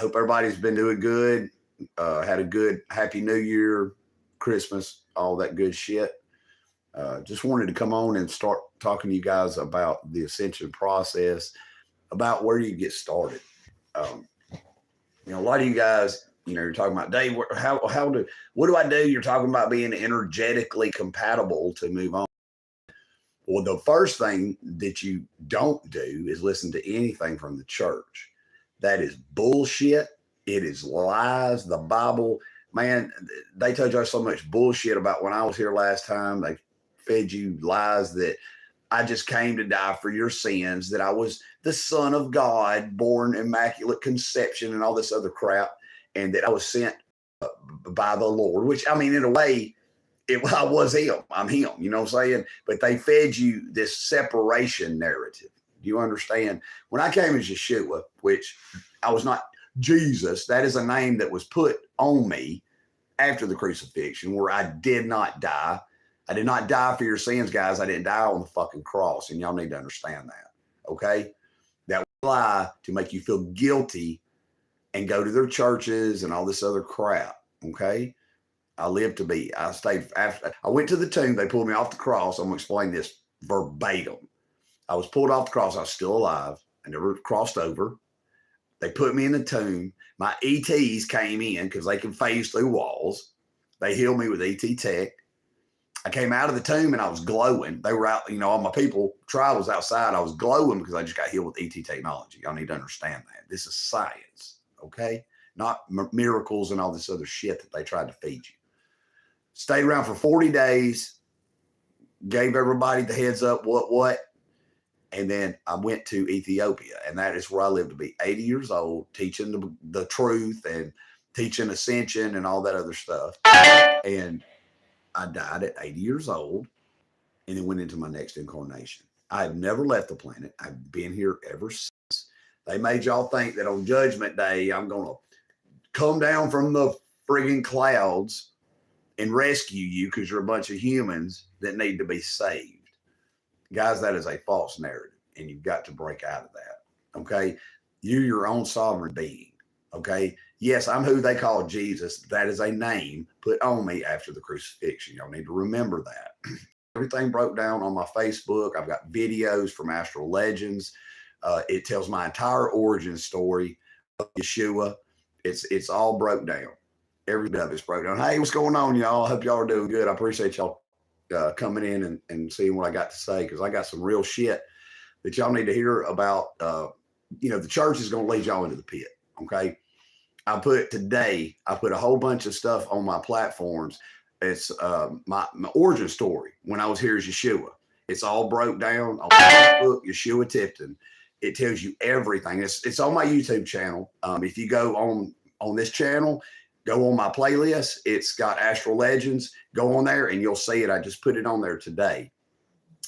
hope everybody's been doing good. Had a good Happy New Year, Christmas, all that good shit. Just wanted to come on and start talking to you guys about the ascension process, about where you get started. Um, a lot of you guys, you're talking about Dave. What do I do? You're talking about being energetically compatible to move on. Well, the first thing that you don't do is listen to anything from the church. That is bullshit. It is lies. The Bible, man, they told you so much bullshit about when I was here last time. They fed you lies that I just came to die for your sins, that I was the Son of God, born immaculate conception and all this other crap, and that I was sent by the Lord, which, I mean, in a way, I was him. I'm him, you know what I'm saying? But they fed you this separation narrative. Do you understand? When I came as Yeshua, which I was not Jesus, that is a name that was put on me after the crucifixion, where I did not die. I did not die for your sins, guys. I didn't die on the fucking cross, and y'all need to understand that, okay? That was a lie to make you feel guilty and go to their churches and all this other crap, okay? I stayed after I went to the tomb. They pulled me off the cross. I'm going to explain this verbatim. I was pulled off the cross. I was still alive. I never crossed over. They put me in the tomb. My ETs came in because they can phase through walls. They healed me with ET tech. I came out of the tomb and I was glowing. They were out, all my people, trial was outside. I was glowing because I just got healed with ET technology. Y'all need to understand that. This is science, okay? Not miracles and all this other shit that they tried to feed you. Stayed around for 40 days, gave everybody the heads up, what. And then I went to Ethiopia, and that is where I lived to be 80 years old, teaching the truth and teaching ascension and all that other stuff. And I died at 80 years old and then went into my next incarnation. I have never left the planet. I've been here ever since. They made y'all think that on Judgment Day, I'm going to come down from the friggin' clouds and rescue you because you're a bunch of humans that need to be saved. Guys, that is a false narrative, and you've got to break out of that, okay? You're your own sovereign being, okay? Yes, I'm who they call Jesus. That is a name put on me after the crucifixion. Y'all need to remember that. Everything broke down on my Facebook. I've got videos from Astral Legends. It tells my entire origin story of Yeshua. It's all broke down. Every bit of it's broke down. Hey, what's going on, y'all? I hope y'all are doing good. I appreciate y'all coming in and seeing what I got to say, because I got some real shit that y'all need to hear about. The church is going to lead y'all into the pit, okay? I put a whole bunch of stuff on my platforms. It's my origin story when I was here as Yeshua. It's all broke down on Facebook, Yeshua Tipton. It tells you everything. It's on my YouTube channel. If you go on this channel, go on my playlist. It's got Astral Legends. Go on there and you'll see it. I just put it on there today.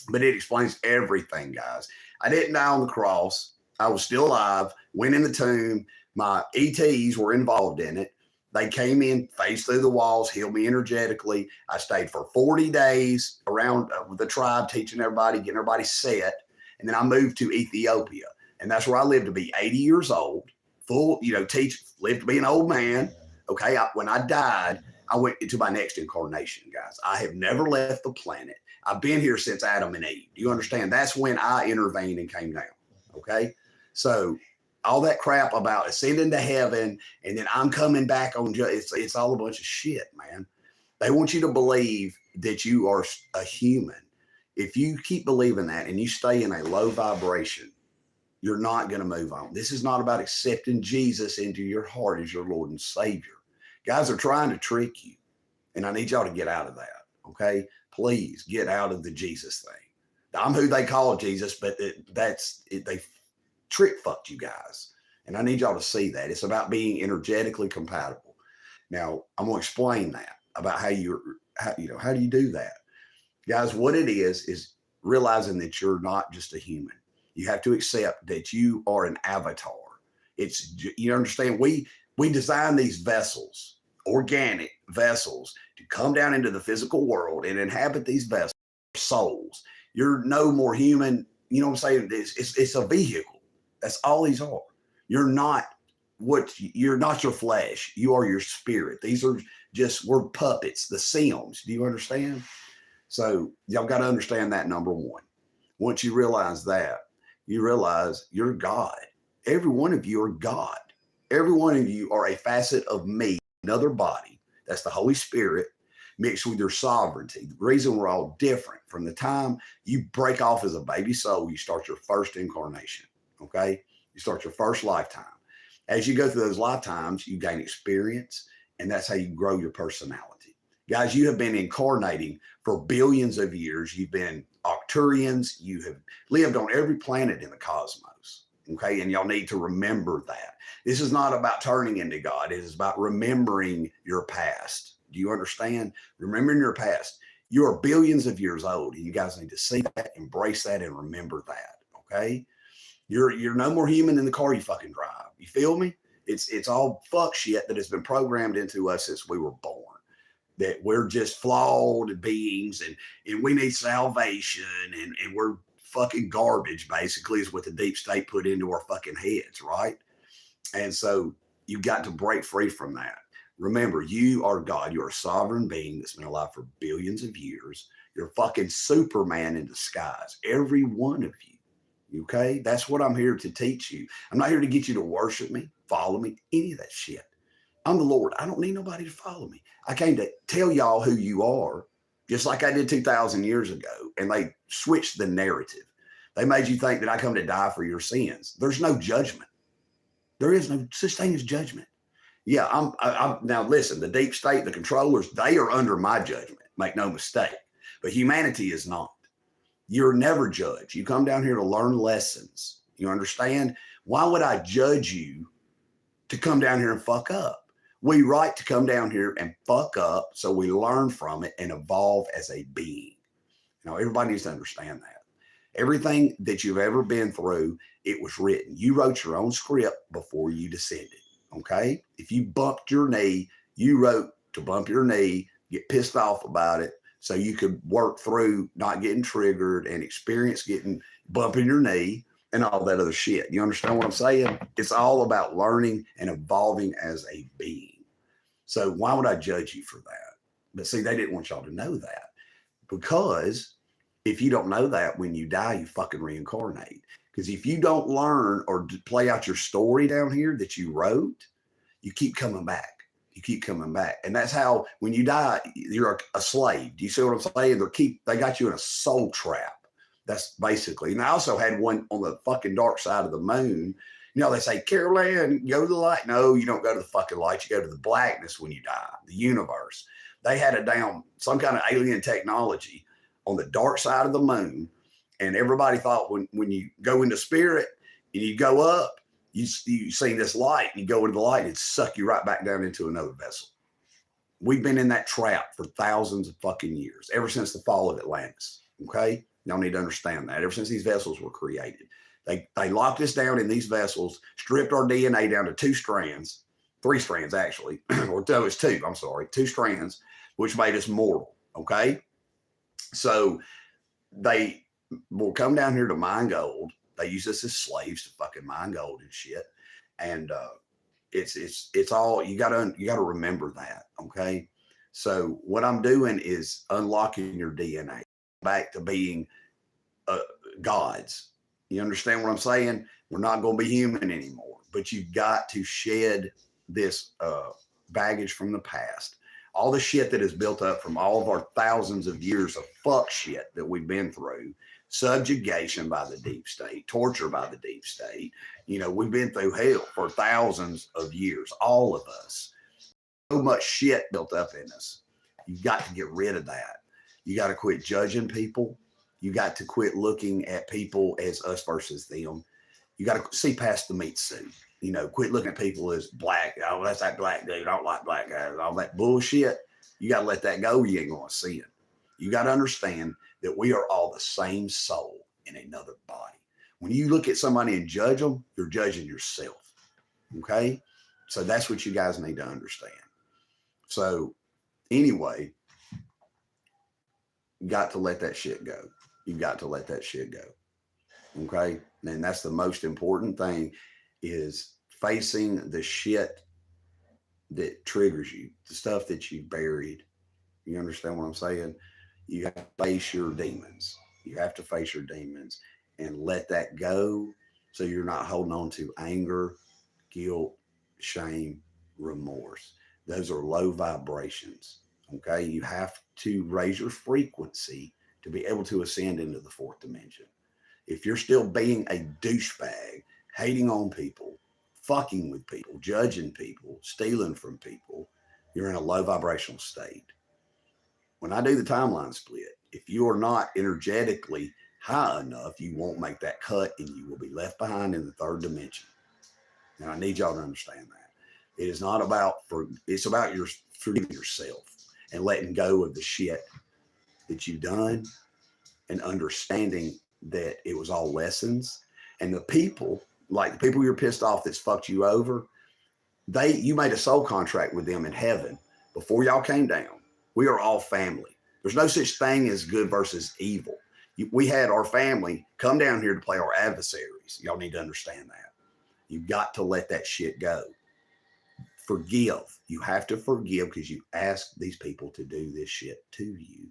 But it explains everything, guys. I didn't die on the cross. I was still alive, went in the tomb. My ETs were involved in it. They came in, phased through the walls, healed me energetically. I stayed for 40 days around with the tribe, teaching everybody, getting everybody set. And then I moved to Ethiopia. And that's where I lived to be 80 years old, lived to be an old man. Okay, when I died, I went into my next incarnation, guys. I have never left the planet. I've been here since Adam and Eve. Do you understand? That's when I intervened and came down, okay? So all that crap about ascending to heaven and then I'm coming back on, it's all a bunch of shit, man. They want you to believe that you are a human. If you keep believing that and you stay in a low vibration, you're not going to move on. This is not about accepting Jesus into your heart as your Lord and Savior. Guys are trying to trick you, and I need y'all to get out of that, okay? Please get out of the Jesus thing. I'm who they call Jesus, but they trick fucked you guys, and I need y'all to see that. It's about being energetically compatible. Now, I'm going to explain that about how do you do that? Guys, what it is realizing that you're not just a human. You have to accept that you are an avatar. You understand? We design these vessels, organic vessels, to come down into the physical world and inhabit these vessels, souls. You're no more human. You know what I'm saying? It's a vehicle. That's all these are. You're not you're not your flesh. You are your spirit. These are we're puppets, the Sims. Do you understand? So y'all got to understand that, number one. Once you realize that, you realize you're God. Every one of you are God. Every one of you are a facet of me, another body. That's the Holy Spirit mixed with your sovereignty. The reason we're all different from the time you break off as a baby soul, you start your first incarnation. Okay. You start your first lifetime. As you go through those lifetimes, you gain experience, and that's how you grow your personality. Guys, you have been incarnating for billions of years. You've been Arcturians. You have lived on every planet in the cosmos. Okay. And y'all need to remember that. This is not about turning into God. It is about remembering your past. Do you understand? Remembering your past. You are billions of years old, and you guys need to see that, embrace that, and remember that. Okay. You're no more human than the car you fucking drive. You feel me? It's all fuck shit that has been programmed into us since we were born. That we're just flawed beings, and we need salvation, and we're fucking garbage, basically, is what the deep state put into our fucking heads, right? And so you got to break free from that. Remember, you are God. You're a sovereign being that's been alive for billions of years. You're fucking Superman in disguise. Every one of you. Okay? That's what I'm here to teach you. I'm not here to get you to worship me, follow me, any of that shit. I'm the Lord. I don't need nobody to follow me. I came to tell y'all who you are, just like I did 2,000 years ago. And they switched the narrative. They made you think that I come to die for your sins. There's no judgment. There is no such thing as judgment. Yeah, I'm now listen, the deep state, the controllers, they are under my judgment. Make no mistake. But humanity is not. You're never judged. You come down here to learn lessons. You understand? Why would I judge you to come down here and fuck up? We right to come down here and fuck up so we learn from it and evolve as a being. Everybody needs to understand that. Everything that you've ever been through, it was written. You wrote your own script before you descended. Okay? If you bumped your knee, you wrote to bump your knee, get pissed off about it, so you could work through not getting triggered and experience bumping your knee and all that other shit. You understand what I'm saying? It's all about learning and evolving as a being. So why would I judge you for that? But see, they didn't want y'all to know that, because if you don't know that, when you die, you fucking reincarnate. Because if you don't learn or play out your story down here that you wrote, you keep coming back. You keep coming back. And that's how, when you die, you're a slave. Do you see what I'm saying? They got you in a soul trap. That's basically. And I also had one on the fucking dark side of the moon. They say, Carolyn, go to the light. No, you don't go to the fucking light. You go to the blackness when you die, the universe. They had some kind of alien technology on the dark side of the moon. And everybody thought when you go into spirit and you go up, you see this light, and you go into the light, and it suck you right back down into another vessel. We've been in that trap for thousands of fucking years, ever since the fall of Atlantis. Okay? Y'all need to understand that. Ever since these vessels were created. They locked us down in these vessels, stripped our DNA down to 2 strands, 3 strands actually, or no, it's 2, I'm sorry, 2 strands, which made us mortal. Okay? So they will come down here to mine gold. They use us as slaves to fucking mine gold and shit. And it's all, you gotta remember that. Okay. So what I'm doing is unlocking your DNA back to being gods. You understand what I'm saying? We're not going to be human anymore, but you've got to shed this baggage from the past. All the shit that is built up from all of our thousands of years of fuck shit that we've been through. Subjugation by the deep state, torture by the deep state. We've been through hell for thousands of years, all of us. So much shit built up in us. You've got to get rid of that. You got to quit judging people. You got to quit looking at people as us versus them. You got to see past the meat suit. Quit looking at people as black. Oh, that's that black dude. I don't like black guys. All that bullshit. You got to let that go. You ain't going to see it. You got to understand that we are all the same soul in another body. When you look at somebody and judge them, you're judging yourself. Okay? So that's what you guys need to understand. So anyway, you got to let that shit go. You got to let that shit go. Okay? And that's the most important thing, is facing the shit that triggers you, the stuff that you buried. You understand what I'm saying? You have to face your demons. You have to face your demons and let that go so you're not holding on to anger, guilt, shame, remorse. Those are low vibrations. Okay. You have to raise your frequency to be able to ascend into the fourth dimension. If you're still being a douchebag, hating on people, fucking with people, judging people, stealing from people, you're in a low vibrational state. When I do the timeline split, if you are not energetically high enough, you won't make that cut and you will be left behind in the third dimension. And I need y'all to understand that. It is not about, it's about your forgiving yourself and letting go of the shit that you've done and understanding that it was all lessons. And the people, like the people you're pissed off that's fucked you over, you made a soul contract with them in heaven before y'all came down. We are all family. There's no such thing as good versus evil. We had our family come down here to play our adversaries. Y'all need to understand that. You've got to let that shit go. Forgive. You have to forgive because you asked these people to do this shit to you.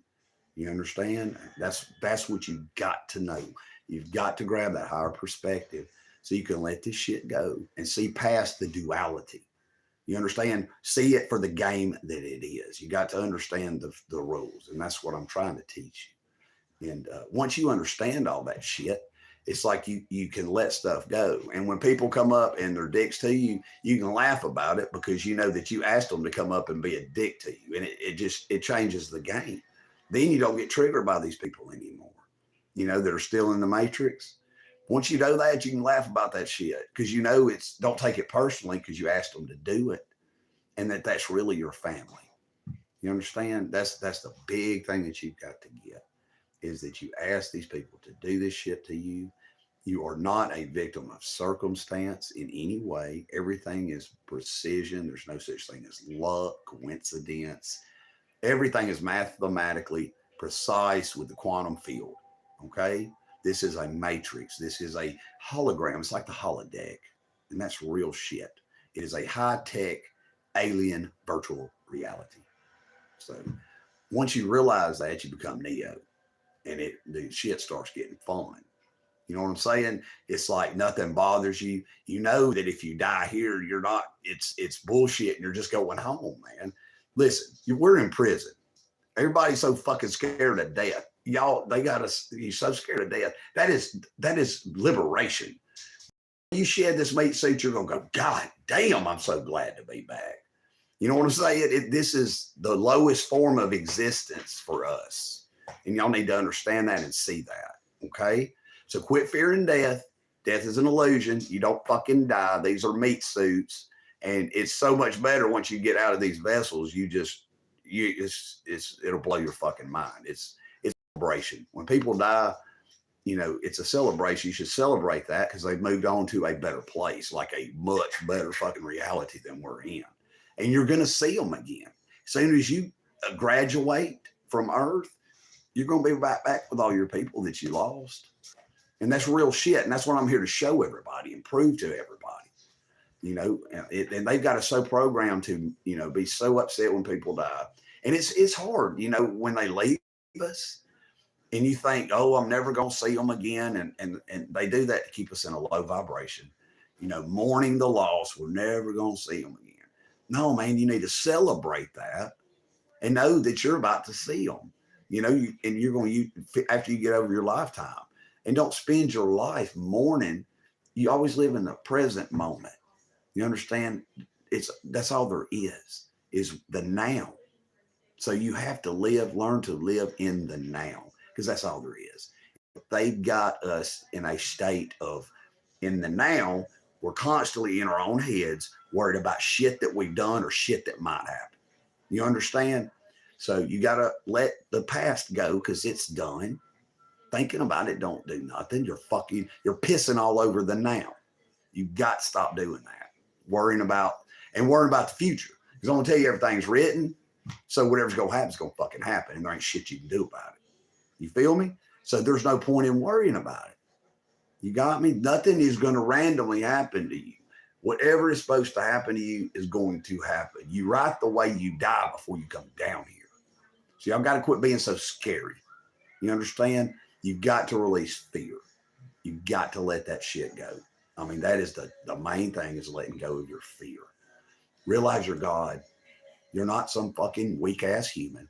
You understand? That's what you've got to know. You've got to grab that higher perspective so you can let this shit go and see past the duality. You understand? See it for the game that it is. You got to understand the rules. And that's what I'm trying to teach you. And once you understand all that shit, it's like you can let stuff go. And when people come up and they're dicks to you, you can laugh about it because you know that you asked them to come up and be a dick to you. And it changes the game. Then you don't get triggered by these people anymore, you know, that are still in the matrix. Once you know that, you can laugh about that shit because you know don't take it personally because you asked them to do it and that's really your family. You understand? That's the big thing that you've got to get is that you ask these people to do this shit to you. You are not a victim of circumstance in any way. Everything is precision. There's no such thing as luck, coincidence. Everything is mathematically precise with the quantum field. Okay. This is a matrix. This is a hologram. It's like the holodeck. And that's real shit. It is a high-tech alien virtual reality. So once you realize that, you become Neo and the shit starts getting fun. You know what I'm saying? It's like nothing bothers you. You know that if you die here, you're not, it's bullshit and you're just going home, man. Listen, we're in prison. Everybody's so fucking scared of death. Y'all, they got us, you're so scared of death. That is liberation. You shed this meat suit, you're going to go, God damn, I'm so glad to be back. You know what I'm saying? This is the lowest form of existence for us. And y'all need to understand that and see that. Okay. So quit fearing death. Death is an illusion. You don't fucking die. These are meat suits. And it's so much better once you get out of these vessels. It'll blow your fucking mind. It's a celebration. When people die, you know, it's a celebration. You should celebrate that because they've moved on to a better place, like a much better fucking reality than we're in. And you're going to see them again. As soon as you graduate from Earth, you're going to be right back with all your people that you lost. And that's real shit. And that's what I'm here to show everybody and prove to everybody. You know, and they've got us so programmed to, you know, be so upset when people die. And it's hard, you know, when they leave us and you think, oh, I'm never going to see them again. And they do that to keep us in a low vibration, you know, mourning the loss. We're never going to see them again. No, man, you need to celebrate that and know that you're about to see them, you know, and you're going to, after you get over your lifetime, and don't spend your life mourning. You always live in the present moment. You understand? That's all there is the now. So you have to learn to live in the now because that's all there is. They've got us in a state of in the now. We're constantly in our own heads, worried about shit that we've done or shit that might happen. You understand? So you got to let the past go because it's done. Thinking about it don't do nothing. You're pissing all over the now. You've got to stop doing that. Worrying about the future. Because I'm going to tell you everything's written. So whatever's going to happen is going to fucking happen. And there ain't shit you can do about it. You feel me? So there's no point in worrying about it. You got me? Nothing is going to randomly happen to you. Whatever is supposed to happen to you is going to happen. You write the way you die before you come down here. So y'all got to quit being so scary. You understand? You've got to release fear. You've got to let that shit go. I mean, that is the main thing, is letting go of your fear. Realize you're God. You're not some fucking weak ass human.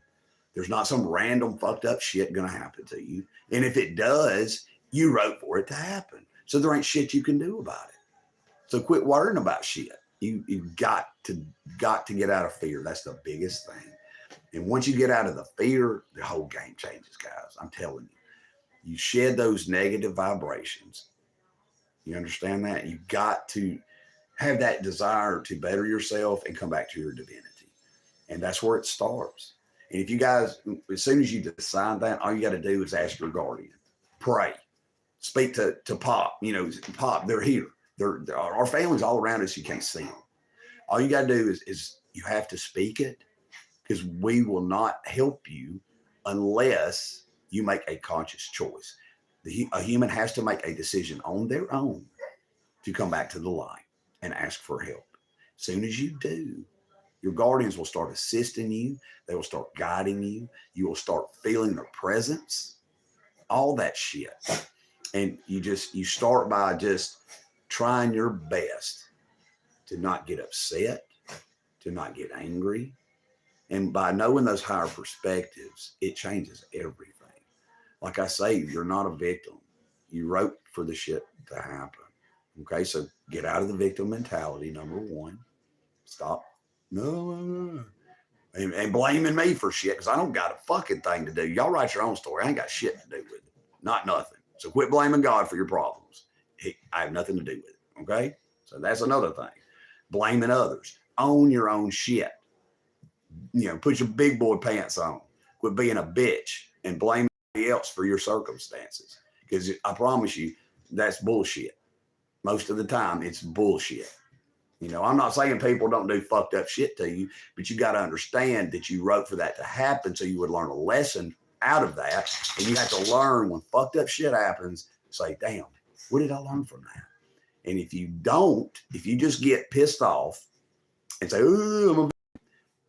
There's not some random fucked up shit going to happen to you. And if it does, you wrote for it to happen. So there ain't shit you can do about it. So quit worrying about shit. You've got to get out of fear. That's the biggest thing. And once you get out of the fear, the whole game changes, guys. I'm telling you. You shed those negative vibrations. You understand that? You've got to have that desire to better yourself and come back to your divinity. And that's where it starts. And if you guys, as soon as you decide that, all you got to do is ask your guardian, pray, speak to Pop. You know, Pop, they're here. Our family's all around us. You can't see them. All you got to do is you have to speak it, because we will not help you unless you make a conscious choice. A human has to make a decision on their own to come back to the light and ask for help. As soon as you do, your guardians will start assisting you. They will start guiding you. You will start feeling their presence, all that shit. And you start by just trying your best to not get upset, to not get angry. And by knowing those higher perspectives, it changes everything. Like I say, you're not a victim. You wrote for the shit to happen. Okay, so get out of the victim mentality, number one. Stop. No. And blaming me for shit, because I don't got a fucking thing to do. Y'all write your own story. I ain't got shit to do with it. Not nothing. So quit blaming God for your problems. I have nothing to do with it. Okay? So that's another thing. Blaming others. Own your own shit. You know, put your big boy pants on. Quit being a bitch and blame somebody else for your circumstances. Because I promise you, that's bullshit. Most of the time, it's bullshit. You know, I'm not saying people don't do fucked up shit to you, but you got to understand that you wrote for that to happen, so you would learn a lesson out of that. And you have to learn when fucked up shit happens, say, damn, what did I learn from that? And if you don't, if you just get pissed off and say, oh,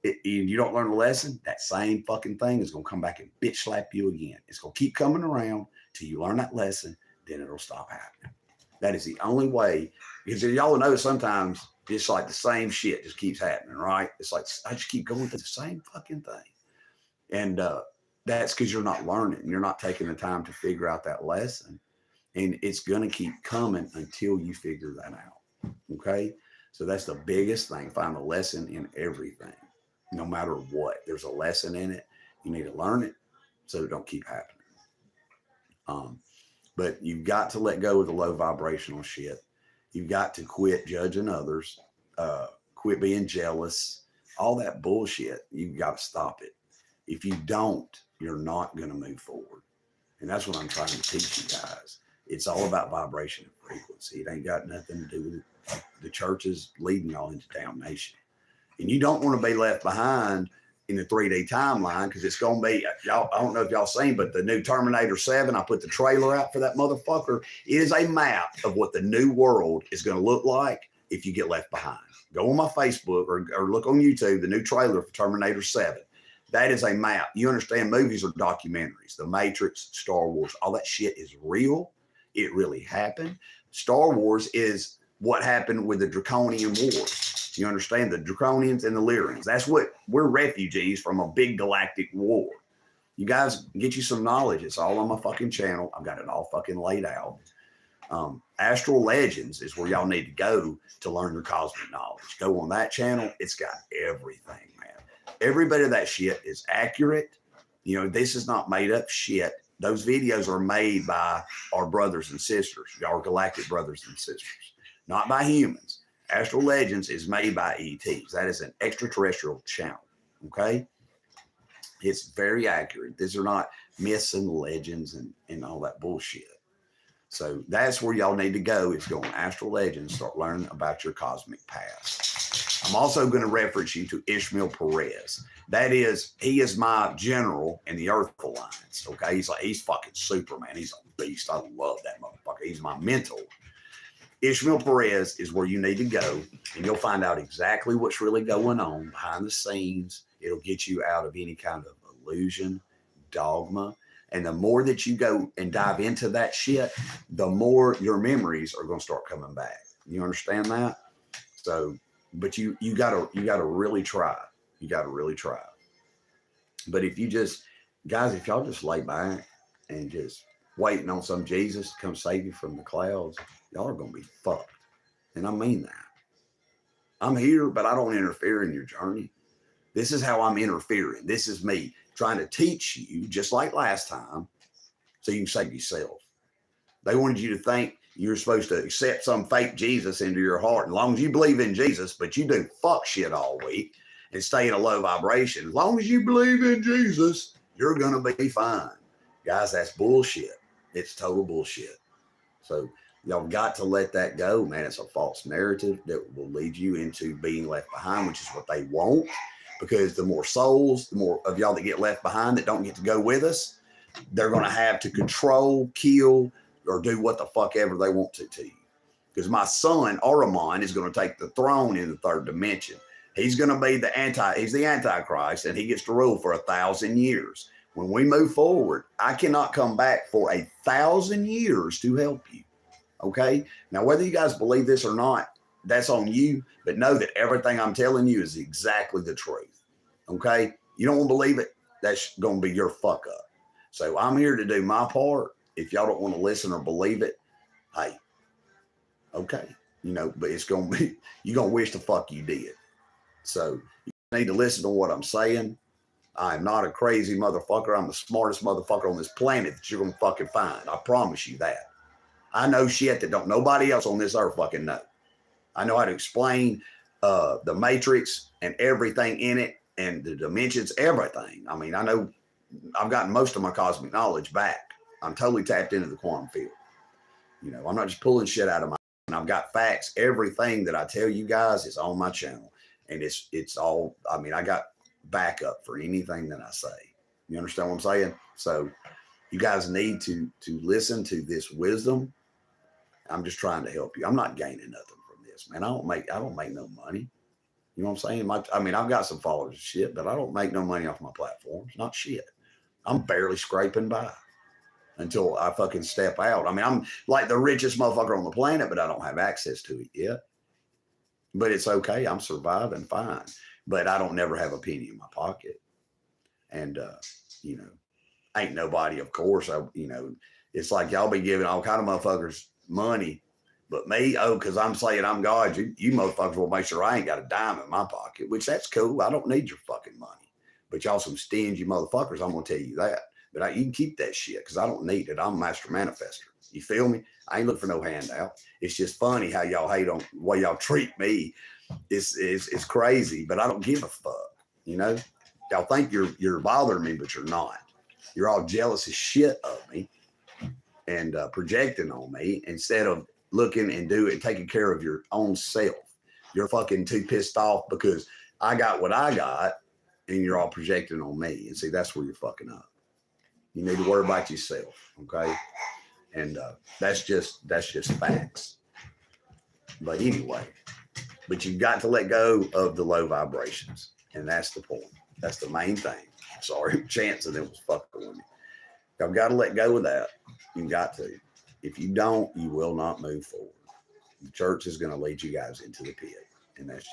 and you don't learn a lesson, that same fucking thing is going to come back and bitch slap you again. It's going to keep coming around till you learn that lesson, then it'll stop happening. That is the only way, because y'all know sometimes it's like the same shit just keeps happening, right? It's like, I just keep going through the same fucking thing. And that's because you're not learning. You're not taking the time to figure out that lesson. And it's going to keep coming until you figure that out. Okay? So that's the biggest thing. Find a lesson in everything. No matter what, there's a lesson in it. You need to learn it so it don't keep happening. But you've got to let go of the low vibrational shit. You've got to quit judging others, quit being jealous, all that bullshit. You've got to stop it. If you don't, you're not going to move forward. And that's what I'm trying to teach you guys. It's all about vibration and frequency. It ain't got nothing to do with the churches leading y'all into damnation. And you don't want to be left behind in the 3D timeline, because it's going to be, y'all, I don't know if y'all seen, but the new Terminator 7, I put the trailer out for that motherfucker. It is a map of what the new world is going to look like if you get left behind. Go on my Facebook or look on YouTube, the new trailer for Terminator 7. That is a map. You understand, movies are documentaries. The Matrix, Star Wars, all that shit is real. It really happened. Star Wars is what happened with the Draconian Wars. You understand, the Draconians and the Lyrians. That's what we're, refugees from a big galactic war. You guys get you some knowledge. It's all on my fucking channel. I've got it all fucking laid out. Astral Legends is where y'all need to go to learn your cosmic knowledge. Go on that channel. It's got everything, man. Every bit of that shit is accurate. You know, this is not made up shit. Those videos are made by our brothers and sisters, our galactic brothers and sisters, not by humans. Astral Legends is made by ETs. That is an extraterrestrial channel. Okay. It's very accurate. These are not myths and legends and all that bullshit. So that's where y'all need to go, is go on Astral Legends, start learning about your cosmic past. I'm also going to reference you to Ishmael Perez. He is my general in the Earth Alliance. Okay. He's fucking Superman. He's a beast. I love that motherfucker. He's my mentor. Ishmael Perez is where you need to go, and you'll find out exactly what's really going on behind the scenes. It'll get you out of any kind of illusion, dogma. And the more that you go and dive into that shit, the more your memories are going to start coming back. You understand that? So, but you gotta really try. You gotta really try. But if you just, guys, if y'all just lay back and just waiting on some Jesus to come save you from the clouds, y'all are going to be fucked. And I mean that. I'm here, but I don't interfere in your journey. This is how I'm interfering. This is me trying to teach you, just like last time, so you can save yourself. They wanted you to think you're supposed to accept some fake Jesus into your heart. As long as you believe in Jesus, but you do fuck shit all week and stay in a low vibration, as long as you believe in Jesus, you're going to be fine. Guys, that's bullshit. It's total bullshit. So y'all got to let that go, man. It's a false narrative that will lead you into being left behind, which is what they want. Because the more souls, the more of y'all that get left behind that don't get to go with us, they're going to have to control, kill, or do what the fuck ever they want to you. Because my son, Ahriman, is going to take the throne in the third dimension. He's going to be he's the Antichrist, and he gets to rule for 1,000 years. When we move forward, I cannot come back for 1,000 years to help you. Okay? Now, whether you guys believe this or not, that's on you, but know that everything I'm telling you is exactly the truth. Okay? You don't want to believe it, that's going to be your fuck up. So I'm here to do my part. If y'all don't want to listen or believe it, hey, okay. But it's going to be, you're going to wish the fuck you did. So you need to listen to what I'm saying. I'm not a crazy motherfucker. I'm the smartest motherfucker on this planet that you're going to fucking find. I promise you that. I know shit that don't nobody else on this earth fucking know. I know how to explain the matrix and everything in it and the dimensions, everything. I mean, I know I've gotten most of my cosmic knowledge back. I'm totally tapped into the quantum field. I'm not just pulling shit out of my, and I've got facts. Everything that I tell you guys is on my channel. And it's all, I mean, I got backup for anything that I say. You understand what I'm saying? So you guys need to listen to this wisdom. I'm just trying to help you. I'm not gaining nothing from this, man. I don't make no money. You know what I'm saying? I've got some followers and shit, but I don't make no money off my platforms. Not shit. I'm barely scraping by until I fucking step out. I mean, I'm like the richest motherfucker on the planet, but I don't have access to it yet. But it's okay. I'm surviving fine. But I don't never have a penny in my pocket. And, ain't nobody, of course, it's like y'all be giving all kind of motherfuckers money. But me, because I'm saying I'm God, you motherfuckers will make sure I ain't got a dime in my pocket, which that's cool. I don't need your fucking money. But y'all some stingy motherfuckers, I'm going to tell you that. But you can keep that shit because I don't need it. I'm a master manifester. You feel me? I ain't looking for no handout. It's just funny how y'all hate on the way y'all treat me. It's crazy, but I don't give a fuck. Y'all think you're bothering me, but you're not. You're all jealous as shit of me and projecting on me instead of looking and taking care of your own self. You're fucking too pissed off because I got what I got and you're all projecting on me. And see, that's where you're fucking up. You need to worry about yourself. Okay. And that's just facts. But anyway, you've got to let go of the low vibrations. And that's the point. That's the main thing. Sorry, Chance of them was fucking with me. I've got to let go of that. You've got to. If you don't, you will not move forward. The church is going to lead you guys into the pit. And that's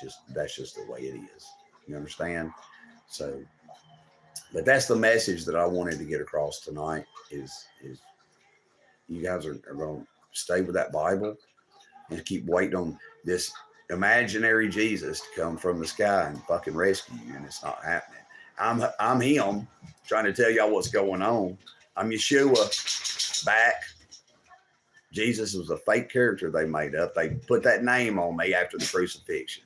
just the way it is. You understand? So, but that's the message that I wanted to get across tonight is you guys are going to stay with that Bible and keep waiting on this imaginary Jesus to come from the sky and fucking rescue you. And it's not happening. I'm him trying to tell y'all what's going on. I'm Yeshua back. Jesus was a fake character they made up. They put that name on me after the crucifixion.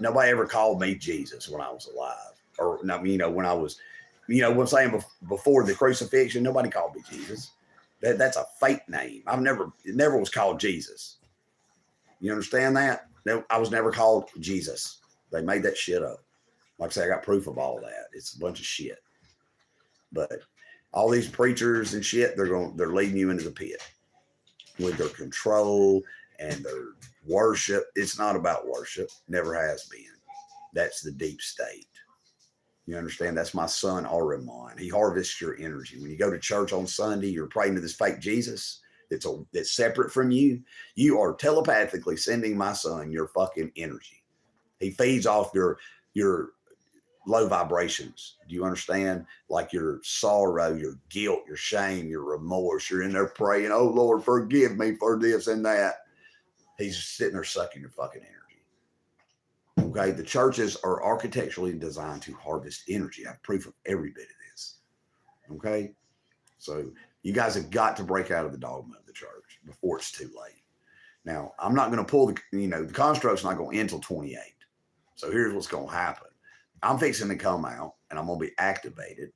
Nobody ever called me Jesus when I was alive. Or, when I was, what I'm saying, before the crucifixion, nobody called me Jesus. That's a fake name. It never was called Jesus. You understand that? No, I was never called Jesus. They made that shit up. Like I say, I got proof of all that. It's a bunch of shit. But all these preachers and shit, they're leading you into the pit with their control And their worship, it's not about worship, never has been. That's the deep state. You understand? That's my son, Ahriman. He harvests your energy. When you go to church on Sunday, you're praying to this fake Jesus that's separate from you. You are telepathically sending my son your fucking energy. He feeds off your low vibrations. Do you understand? Like your sorrow, your guilt, your shame, your remorse. You're in there praying, oh Lord, forgive me for this and that. He's sitting there sucking your fucking energy. Okay, the churches are architecturally designed to harvest energy. I have proof of every bit of this. Okay, so you guys have got to break out of the dogma of the church before it's too late. Now, I'm not going to pull the construct's not going to end until 28. So here's what's going to happen. I'm fixing to come out and I'm going to be activated.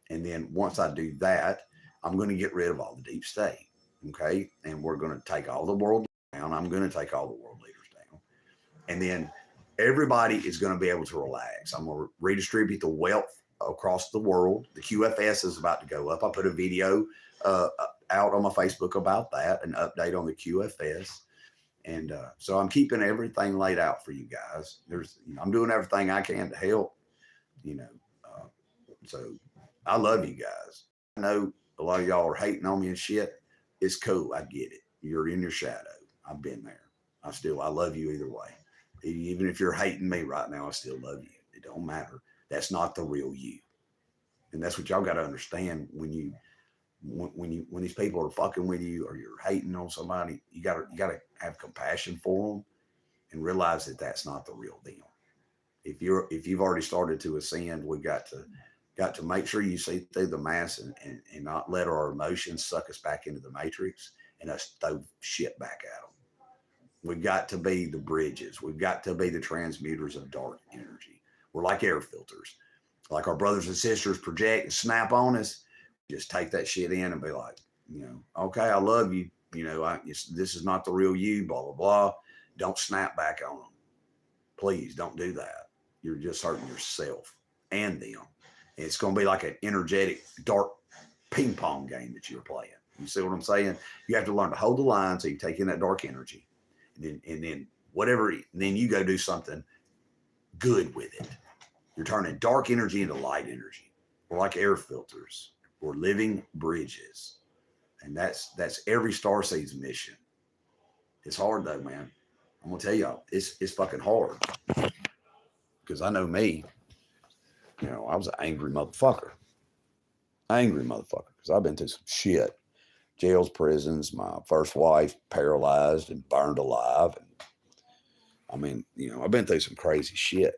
And then once I do that, I'm going to get rid of all the deep state. Okay, and we're going to take all the world down. I'm going to take all the world leaders down. And then everybody is going to be able to relax. I'm going to redistribute the wealth across the world. The QFS is about to go up. I put a video out on my Facebook about that, an update on the QFS. And so I'm keeping everything laid out for you guys. I'm doing everything I can to help, so I love you guys. I know a lot of y'all are hating on me and shit. It's cool. I get it. You're in your shadow. I've been there. I love you either way. Even if you're hating me right now, I still love you. It don't matter. That's not the real you. And that's what y'all got to understand when these people are fucking with you or you're hating on somebody, you gotta have compassion for them and realize that that's not the real deal. If you've already started to ascend, we've got to make sure you see through the mask and not let our emotions suck us back into the matrix and us throw shit back at them. We've got to be the bridges. We've got to be the transmuters of dark energy. We're like air filters. Like our brothers and sisters project and snap on us, just take that shit in and be like, okay, I love you. This is not the real you, blah, blah, blah. Don't snap back on them. Please don't do that. You're just hurting yourself and them. And it's going to be like an energetic, dark ping pong game that you're playing. You see what I'm saying? You have to learn to hold the line so you take in that dark energy. And then you go do something good with it. You're turning dark energy into light energy. We're like air filters. We're living bridges. And that's every Starseed's mission. It's hard though, man. I'm gonna tell y'all, it's fucking hard. Because I know me, I was an angry motherfucker. Because I've been through some shit. Jails, prisons, my first wife paralyzed and burned alive. And I mean, I've been through some crazy shit.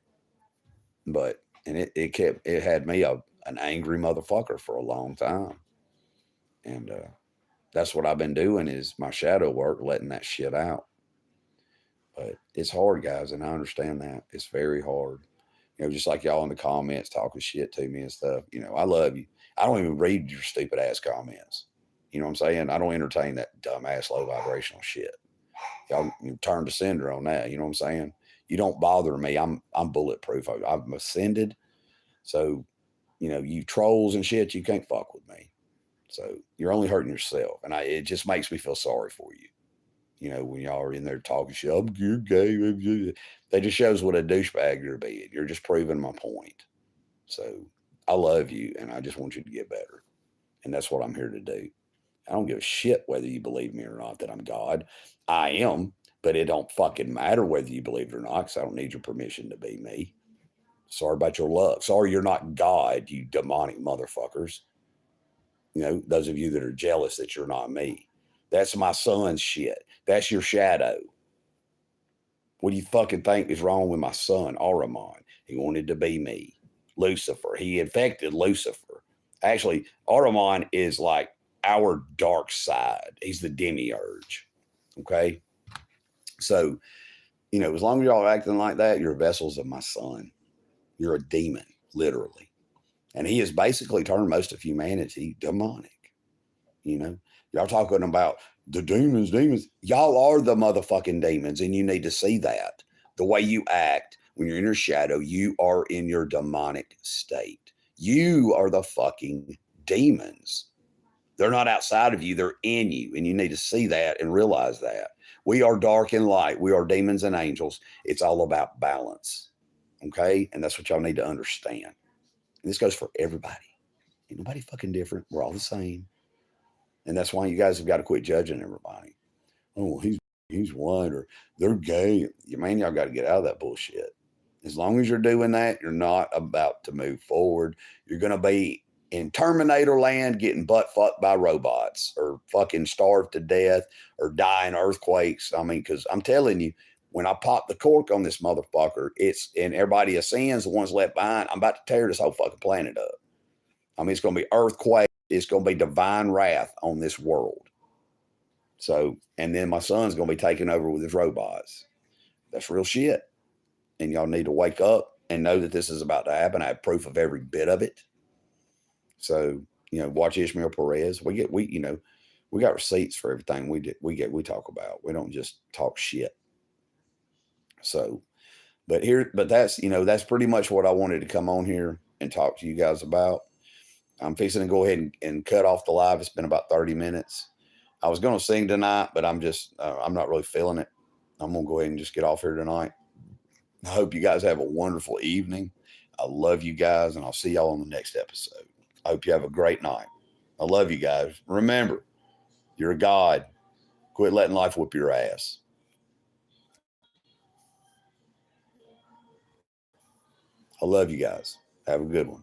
But it had me an angry motherfucker for a long time. And that's what I've been doing is my shadow work, letting that shit out. But it's hard, guys, and I understand that. It's very hard. Just like y'all in the comments talking shit to me and stuff. I love you. I don't even read your stupid ass comments. You know what I'm saying? I don't entertain that dumbass low vibrational shit. Y'all turn to sender on that. You know what I'm saying? You don't bother me. I'm bulletproof. I've ascended. So, you trolls and shit, you can't fuck with me. So you're only hurting yourself. And it just makes me feel sorry for you. When y'all are in there talking shit, you're gay. That just shows what a douchebag you're being. You're just proving my point. So I love you and I just want you to get better. And that's what I'm here to do. I don't give a shit whether you believe me or not that I'm God. I am, but it don't fucking matter whether you believe it or not because I don't need your permission to be me. Sorry about your luck. Sorry you're not God, you demonic motherfuckers. Those of you that are jealous that you're not me. That's my son's shit. That's your shadow. What do you fucking think is wrong with my son, Ahriman? He wanted to be me. Lucifer. He infected Lucifer. Actually, Ahriman is like our dark side. He's the demiurge. Okay? So, as long as y'all are acting like that, you're vessels of my son. You're a demon, literally. And he has basically turned most of humanity demonic. Y'all talking about the demons. Y'all are the motherfucking demons, and you need to see that. The way you act when you're in your shadow, you are in your demonic state. You are the fucking demons. They're not outside of you. They're in you, and you need to see that and realize that. We are dark and light. We are demons and angels. It's all about balance. Okay? And that's what y'all need to understand. And this goes for everybody. Ain't nobody fucking different. We're all the same. And that's why you guys have got to quit judging everybody. Oh, he's white or they're gay. Man, y'all got to get out of that bullshit. As long as you're doing that, you're not about to move forward. You're going to be in Terminator land getting butt fucked by robots or fucking starved to death or die in earthquakes. I mean, because I'm telling you, when I pop the cork on this motherfucker, and everybody ascends, the ones left behind, I'm about to tear this whole fucking planet up. I mean, it's going to be earthquake. It's going to be divine wrath on this world. So, and then my son's going to be taking over with his robots. That's real shit. And y'all need to wake up and know that this is about to happen. I have proof of every bit of it. So, watch Ishmael Perez. We got receipts for everything we talk about. We don't just talk shit. So, but that's pretty much what I wanted to come on here and talk to you guys about. I'm fixing to go ahead and cut off the live. It's been about 30 minutes. I was going to sing tonight, but I'm not really feeling it. I'm going to go ahead and just get off here tonight. I hope you guys have a wonderful evening. I love you guys, and I'll see y'all on the next episode. I hope you have a great night. I love you guys. Remember, you're a God. Quit letting life whip your ass. I love you guys. Have a good one.